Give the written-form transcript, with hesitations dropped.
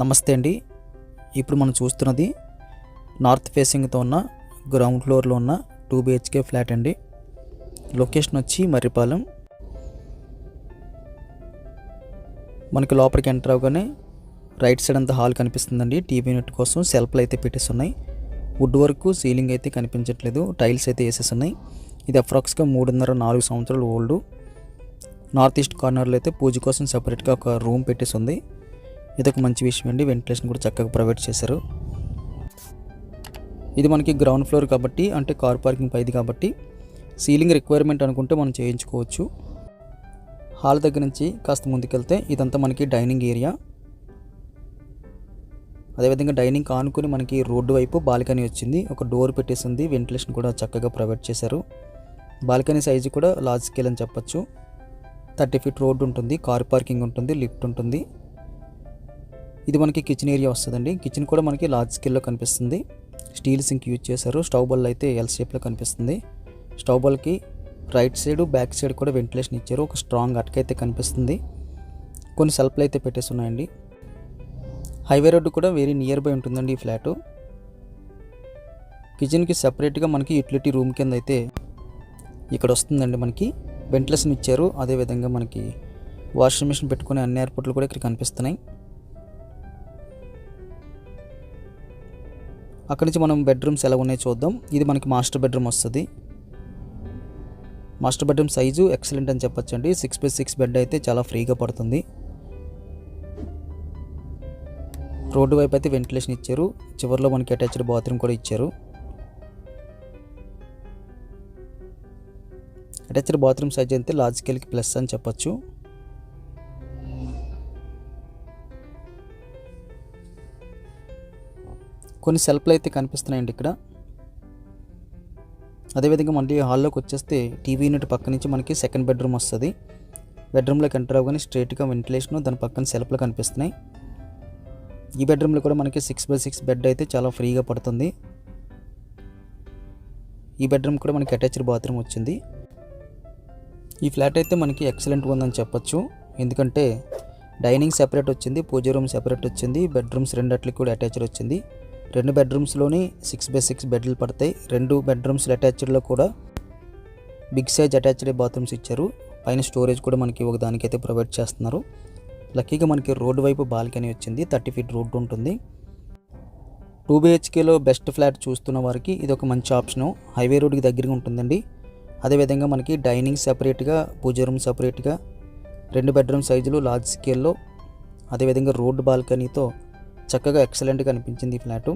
నమస్తే అండి. ఇప్పుడు మనం చూస్తున్నది నార్త్ ఫేసింగ్తో ఉన్న గ్రౌండ్ ఫ్లోర్లో ఉన్న 2 BHK ఫ్లాట్ అండి. లొకేషన్ వచ్చి మర్రిపాలెం. మనకి లోపలికి ఎంటర్ అవగానే రైట్ సైడ్ అంతా హాల్ కనిపిస్తుందండి. టీవీ యూనిట్ కోసం సెల్ఫ్లు అయితే పెట్టేసి ఉన్నాయి. వుడ్ వర్క్ సీలింగ్ అయితే కనిపించట్లేదు, టైల్స్ అయితే వేసేసి ఉన్నాయి. ఇది అప్రాక్స్గా 3.5-4 సంవత్సరాలు ఓల్డ్. నార్త్ ఈస్ట్ కార్నర్లో అయితే పూజ కోసం సపరేట్గా ఒక రూమ్ పెట్టేసి ఉంది. ఇదొక మంచి విషయం అండి. వెంటిలేషన్ కూడా చక్కగా ప్రొవైడ్ చేశారు. ఇది మనకి గ్రౌండ్ ఫ్లోర్ కాబట్టి, అంటే కార్ పార్కింగ్ పైది కాబట్టి సీలింగ్ రిక్వైర్మెంట్ అనుకుంటే మనం చేయించుకోవచ్చు. హాల్ దగ్గర నుంచి కాస్త ముందుకెళ్తే ఇదంతా మనకి డైనింగ్ ఏరియా. అదేవిధంగా డైనింగ్ ఆనుకుని మనకి రోడ్డు వైపు బాల్కనీ వచ్చింది. ఒక డోర్ పెట్టేసింది, వెంటిలేషన్ కూడా చక్కగా ప్రొవైడ్ చేశారు. బాల్కనీ సైజు కూడా లార్జ్ స్కేల్ అని చెప్పచ్చు. 30 feet రోడ్డు ఉంటుంది, కార్ పార్కింగ్ ఉంటుంది, లిఫ్ట్ ఉంటుంది. ఇది మనకి కిచెన్ ఏరియా వస్తుందండి. కిచెన్ కూడా మనకి లార్జ్ స్కేల్లో కనిపిస్తుంది. స్టీల్ సింక్ యూజ్ చేశారు. స్టవ్ బల్ అయితే ఎల్ షేప్లో కనిపిస్తుంది. స్టవ్ బల్కి రైట్ సైడ్ బ్యాక్ సైడ్ కూడా వెంటిలేషన్ ఇచ్చారు. ఒక స్ట్రాంగ్ అటక అయితే కనిపిస్తుంది. కొన్ని సెల్ఫ్లు అయితే పెట్టేసి ఉన్నాయండి. హైవే రోడ్డు కూడా వెరీ నియర్ బై ఉంటుందండి ఈ ఫ్లాటు. కిచెన్కి సపరేట్గా మనకి యూటిలిటీ రూమ్ కింద అయితే ఇక్కడ వస్తుందండి. మనకి వెంటిలేషన్ ఇచ్చారు. అదేవిధంగా మనకి వాషింగ్ మిషన్ పెట్టుకునే అన్ని ఏర్పాట్లు కూడా ఇక్కడ కనిపిస్తున్నాయి. అక్కడి నుంచి మనం బెడ్రూమ్స్ ఎలా ఉన్నాయో చూద్దాం. ఇది మనకి మాస్టర్ బెడ్రూమ్ వస్తుంది. మాస్టర్ బెడ్రూమ్ సైజు ఎక్సలెంట్ అని చెప్పొచ్చండి. 6x6 బెడ్ అయితే చాలా ఫ్రీగా పడుతుంది. రోడ్డు వైపు అయితే వెంటిలేషన్ ఇచ్చారు. చివరిలో మనకి అటాచ్డ్ బాత్రూమ్ కూడా ఇచ్చారు. అటాచ్డ్ బాత్రూమ్ సైజ్ అయితే లార్జ్ స్కేల్కి ప్లస్ అని చెప్పొచ్చు. కొన్ని సెల్ఫ్లు అయితే కనిపిస్తున్నాయండి ఇక్కడ. అదేవిధంగా మళ్ళీ హాల్లోకి వచ్చేస్తే టీవీ యూనిట్ పక్క నుంచి మనకి సెకండ్ బెడ్రూమ్ వస్తుంది. బెడ్రూమ్లోకి ఎంటర్ అవ్వగానే స్ట్రైట్గా వెంటిలేషన్, దాని పక్కన సెల్ఫ్లు కనిపిస్తున్నాయి. ఈ బెడ్రూమ్లో కూడా మనకి 6x6 బెడ్ అయితే చాలా ఫ్రీగా పడుతుంది. ఈ బెడ్రూమ్ కూడా మనకి అటాచ్డ్ బాత్రూమ్ వచ్చింది. ఈ ఫ్లాట్ అయితే మనకి ఎక్సలెంట్గా ఉందని చెప్పొచ్చు. ఎందుకంటే డైనింగ్ సెపరేట్ వచ్చింది, పూజ రూమ్ సెపరేట్ వచ్చింది, బెడ్రూమ్స్ రెండట్లకి కూడా అటాచ్డ్ వచ్చింది. 2 బెడ్రూమ్స్లోని 6x6 బెడ్లు పడతాయి. 2 బెడ్రూమ్స్ అటాచ్డ్లో కూడా బిగ్ సైజ్ అటాచ్డ్ బాత్రూమ్స్ ఇచ్చారు. పైన స్టోరేజ్ కూడా మనకి ఒక దానికైతే ప్రొవైడ్ చేస్తున్నారు. లక్కీగా మనకి రోడ్డు వైపు బాల్కనీ వచ్చింది. 30 feet రోడ్డు ఉంటుంది. 2 BHKలో బెస్ట్ ఫ్లాట్ చూస్తున్న వారికి ఇది ఒక మంచి ఆప్షను. హైవే రోడ్డుకి దగ్గరగా ఉంటుందండి. అదేవిధంగా మనకి డైనింగ్ సపరేట్గా, పూజ రూమ్ సపరేట్గా, 2 బెడ్రూమ్ సైజులు లార్జ్ స్కేల్లో, అదేవిధంగా రోడ్డు బాల్కనీతో చక్కగా ఎక్సలెంట్గా అనిపించింది ఈ ఫ్లాటు.